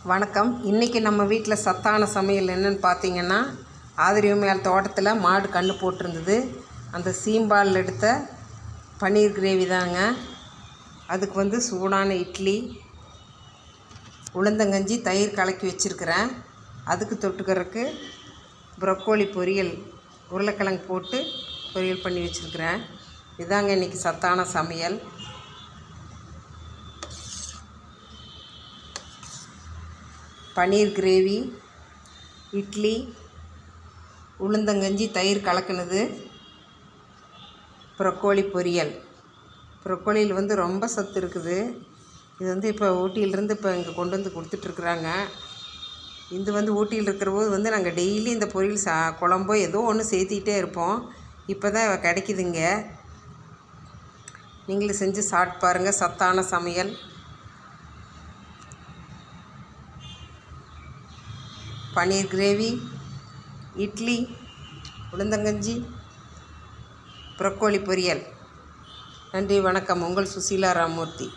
வணக்கம். இன்றைக்கி நம்ம வீட்டில் சத்தான சமையல் என்னென்னு பார்த்தீங்கன்னா, ஆதிரியுமையால் தோட்டத்தில் மாடு கன்று போட்டிருந்தது. அந்த சீம்பால் எடுத்த பன்னீர் கிரேவி தாங்க. அதுக்கு சூடான இட்லி, உளுந்தங்கஞ்சி, தயிர் கலக்கி வச்சுருக்கிறேன். அதுக்கு தொட்டுக்கிறதுக்கு ப்ரொக்கோலி பொரியல், உருளைக்கிழங்கு போட்டு பொரியல் பண்ணி வச்சுருக்கிறேன். இதாங்க இன்றைக்கி சத்தான சமையல். பன்னீர் கிரேவி, இட்லி, உளுந்தங்கஞ்சி, தயிர் கலக்குனது, ப்ரொக்கோலி பொரியல். ப்ரொக்கோலியில் ரொம்ப சத்து இருக்குது. இது இப்போ ஊட்டியிலிருந்து இப்போ இங்கே கொண்டு வந்து கொடுத்துட்ருக்குறாங்க. இது ஊட்டியில் இருக்கிற போது நாங்கள் டெய்லி இந்த பொரியல் குழம்போ ஏதோ ஒன்று சேர்த்திக்கிட்டே இருப்போம். இப்போ தான் கிடைக்குதுங்க. நீங்களும் செஞ்சு சாப்பிட்டு பாருங்கள். சத்தான சமையல். பன்னீர் கிரேவி, இட்லி, உளுந்தங்கஞ்சி, ப்ரொக்கோலி பொரியல். நன்றி, வணக்கம். உங்கள் சுசீலா ராமமூர்த்தி.